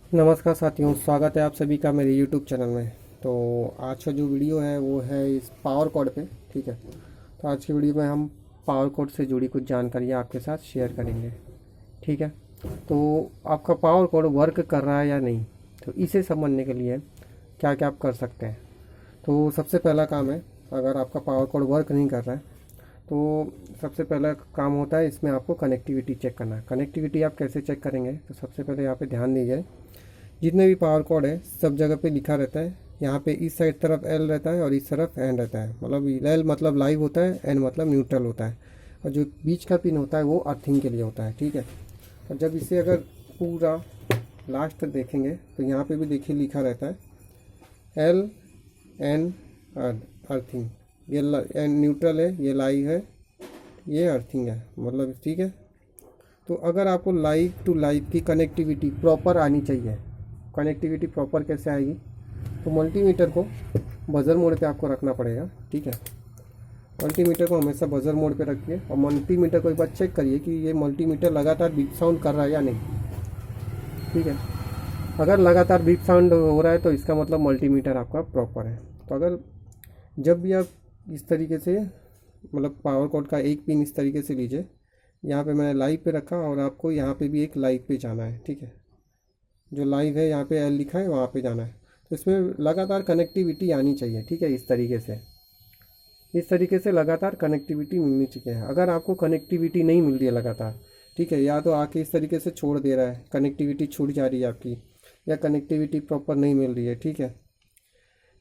नमस्कार साथियों, स्वागत है आप सभी का मेरे YouTube चैनल में। तो आज का जो वीडियो है वो है इस पावर कोड पे। ठीक है, तो आज की वीडियो में हम पावर कोड से जुड़ी कुछ जानकारियाँ आपके साथ शेयर करेंगे। ठीक है, तो आपका पावर कोड वर्क कर रहा है या नहीं, तो इसे समझने के लिए क्या क्या आप कर सकते हैं। तो सबसे पहला काम है, अगर आपका पावर कोड वर्क नहीं कर रहा है तो सबसे पहला काम होता है इसमें आपको कनेक्टिविटी चेक करना है। कनेक्टिविटी आप कैसे चेक करेंगे, तो सबसे पहले यहाँ पे ध्यान दीजिए, जितने भी पावर कोड है सब जगह पे लिखा रहता है। यहाँ पे इस साइड तरफ एल रहता है और इस तरफ एन रहता है। मतलब एल मतलब लाइव होता है, एन मतलब न्यूट्रल होता है, और जो बीच का पिन होता है वो अर्थिंग के लिए होता है। ठीक है, और जब इसे अगर पूरा लास्ट तक देखेंगे तो यहाँ पे भी देखिए लिखा रहता है एल एन अर्थिंग। ये एन न्यूट्रल है, ये लाइव है, ये अर्थिंग है, मतलब ठीक है। तो अगर आपको लाइव टू लाइव की कनेक्टिविटी प्रॉपर आनी चाहिए, कनेक्टिविटी प्रॉपर कैसे आएगी, तो मल्टीमीटर को बजर मोड पे आपको रखना पड़ेगा। ठीक है, मल्टीमीटर को हमेशा बजर मोड पे रखिए और मल्टीमीटर को एक बार चेक करिए कि ये मल्टीमीटर लगातार बीप साउंड कर रहा है या नहीं। ठीक है, अगर लगातार बीप साउंड हो रहा है तो इसका मतलब मल्टीमीटर आपका प्रॉपर है। तो अगर जब भी आप इस तरीके से, मतलब पावर कोड का एक पिन इस तरीके से लीजिए, यहाँ पे मैंने लाइव पे रखा और आपको यहाँ पे भी एक लाइव पे जाना है। ठीक है, जो लाइव है यहाँ पे एल लिखा है वहाँ पे जाना है। तो इसमें लगातार कनेक्टिविटी आनी चाहिए। ठीक है, इस तरीके से लगातार कनेक्टिविटी मिलनी चाहिए। अगर आपको कनेक्टिविटी नहीं मिल रही है लगातार, ठीक है, या तो आके इस तरीके से छोड़ दे रहा है, कनेक्टिविटी छूट जा रही है आपकी, या कनेक्टिविटी प्रॉपर नहीं मिल रही है, ठीक है,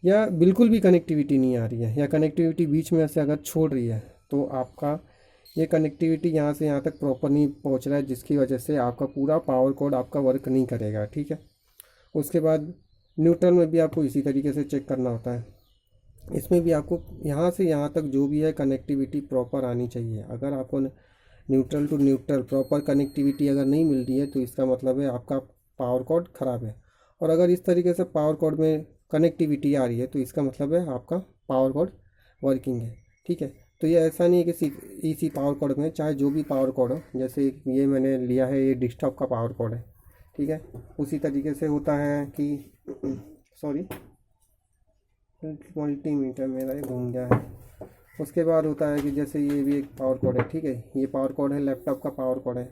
या बिल्कुल भी कनेक्टिविटी नहीं आ रही है, या कनेक्टिविटी बीच में से अगर छोड़ रही है, तो आपका ये कनेक्टिविटी यहाँ से यहाँ तक प्रॉपर नहीं पहुँच रहा है, जिसकी वजह से आपका पूरा पावर कोड आपका वर्क नहीं करेगा। ठीक है, उसके बाद न्यूट्रल में भी आपको इसी तरीके से चेक करना होता है। इसमें भी आपको यहाँ से यहाँ तक जो भी है कनेक्टिविटी प्रॉपर आनी चाहिए। अगर आपको neutral to neutral proper connectivity अगर नहीं मिल रही है तो इसका मतलब है आपका पावर कोड ख़राब है। और अगर इस तरीके से पावर कोड में कनेक्टिविटी आ रही है तो इसका मतलब है आपका पावर कोड वर्किंग है। ठीक है, तो ये ऐसा नहीं है कि इसी पावर कोड में, चाहे जो भी पावर कोड हो, जैसे ये मैंने लिया है, ये डेस्कटॉप का पावर कोड है। ठीक है, उसी तरीके से होता है कि सॉरी, मल्टीमीटर मेरा ये घूम गया है। उसके बाद होता है कि जैसे ये भी एक पावर कोड है। ठीक है, ये पावर कोड है, लैपटॉप का पावर कोड है।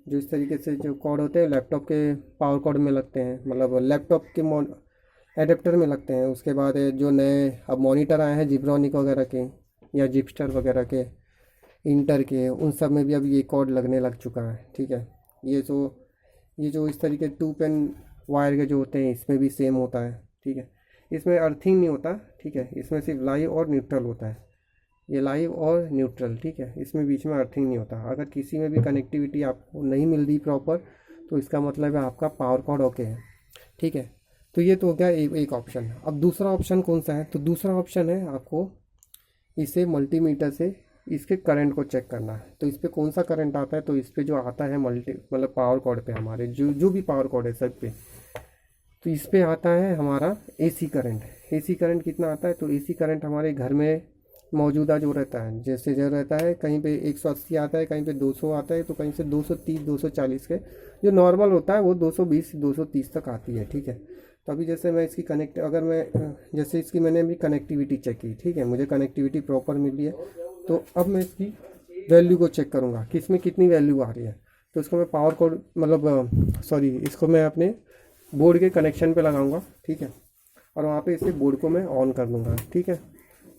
जो इस तरीके से जो कोड होते हैं लैपटॉप के पावर कोड में लगते हैं, मतलब लैपटॉप के एडेप्टर में लगते हैं। उसके बाद जो नए अब मॉनिटर आए हैं जिब्रॉनिक वगैरह के या जिपस्टर वगैरह के, इंटर के, उन सब में भी अब ये कोड लगने लग चुका है। ठीक है, ये जो इस तरीके 2 पेन वायर के जो होते हैं इसमें भी सेम होता है। ठीक है, इसमें अर्थिंग नहीं होता। ठीक है, इसमें सिर्फ लाइव और न्यूट्रल होता है, ये लाइव और न्यूट्रल। ठीक है, इसमें बीच में अर्थिंग नहीं होता। अगर किसी में भी कनेक्टिविटी आपको नहीं मिल रही प्रॉपर, तो इसका मतलब है आपका पावर कोड ओके है। ठीक है, तो ये तो हो गया एक ऑप्शन। अब दूसरा ऑप्शन कौन सा है, तो दूसरा ऑप्शन है आपको इसे मल्टीमीटर से इसके करंट को चेक करना है। तो इस पर कौन सा करंट आता है, तो इस पर जो आता है मतलब पावर कोड पे, हमारे जो भी पावर कोड है सब पे, तो इस पे आता है हमारा एसी करंट। एसी करंट कितना आता है, तो एसी करंट हमारे घर में मौजूदा जो रहता है, जैसे जो रहता है कहीं पे 180 आता है, कहीं पे 200 आता है, तो कहीं से 230 240 के जो नॉर्मल होता है वो 220 230 तक आती है। ठीक है, तो अभी जैसे मैं इसकी अगर मैं जैसे इसकी मैंने अभी कनेक्टिविटी चेक की, ठीक है, मुझे कनेक्टिविटी प्रॉपर मिल रही है, तो अब मैं इसकी वैल्यू को चेक करूँगा कि इसमें कितनी वैल्यू आ रही है। तो इसको मैं पावर कोड मतलब सॉरी, इसको मैं अपने बोर्ड के कनेक्शन पे लगाऊंगा। ठीक है, और वहाँ पे इसे बोर्ड को मैं ऑन कर दूंगा। ठीक है,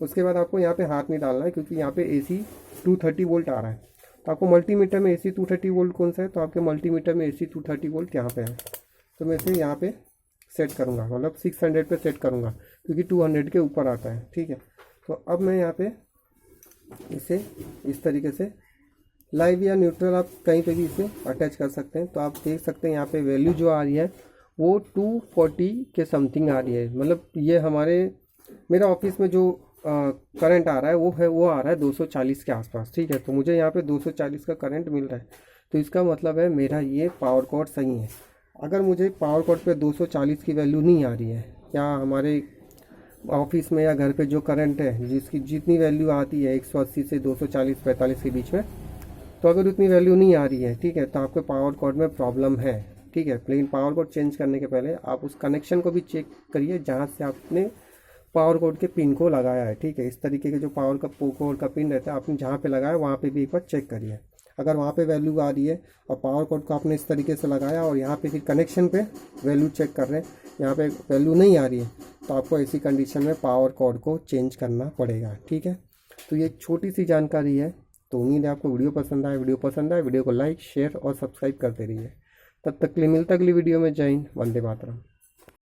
उसके बाद आपको यहाँ पे हाथ नहीं डालना है, क्योंकि यहाँ पे एसी 230 वोल्ट आ रहा है। तो आपको मल्टीमीटर में एसी 230 वोल्ट कौन सा है, तो आपके मल्टीमीटर में एसी 230 वोल्ट यहाँ पे है। तो मैं इसे यहाँ पे सेट करूँगा, मतलब 600 पे सेट करूँगा, क्योंकि 200 के ऊपर आता है। ठीक है, तो अब मैं यहाँ पे इसे इस तरीके से लाइव या न्यूट्रल आप कहीं पे भी इसे अटैच कर सकते हैं। तो आप देख सकते हैं यहाँ पे वैल्यू जो आ रही है वो 240 के समथिंग आ रही है। मतलब ये मेरा ऑफिस में जो करंट आ रहा है वो आ रहा है 240 के आसपास। ठीक है, तो मुझे यहाँ पे 240 का करंट मिल रहा है, तो इसका मतलब है मेरा ये पावर कोड सही है। अगर मुझे पावर कोड पे 240 की वैल्यू नहीं आ रही है, या हमारे ऑफिस में या घर पे जो करंट है जिसकी जितनी वैल्यू आती है 180 से 240 45 के बीच में, तो अगर उतनी वैल्यू नहीं आ रही है, ठीक है, तो आपके पावर कोड में प्रॉब्लम है। ठीक है। लेकिन पावर कोड चेंज करने के पहले आप उस कनेक्शन को भी चेक करिए जहाँ से आपने पावर कोड के पिन को लगाया है, ठीक है। इस तरीके के जो पावर का कोड का पिन रहता है आपने जहाँ पे लगाया वहाँ पे भी एक बार चेक करिए। अगर वहाँ पे वैल्यू आ रही है और पावर कोड को आपने इस तरीके से लगाया और यहाँ पे फिर कनेक्शन पे वैल्यू चेक कर रहे हैं, यहाँ पे वैल्यू नहीं आ रही है, तो आपको ऐसी कंडीशन में पावर कोड को चेंज करना पड़ेगा, ठीक है। तो ये एक छोटी सी जानकारी है। तो उम्मीद है आपको वीडियो पसंद आए। वीडियो को लाइक, शेयर और सब्सक्राइब करते रहिए। तब तक के लिए मिलता अगली वीडियो में। जय हिंद, वंदे मातरम।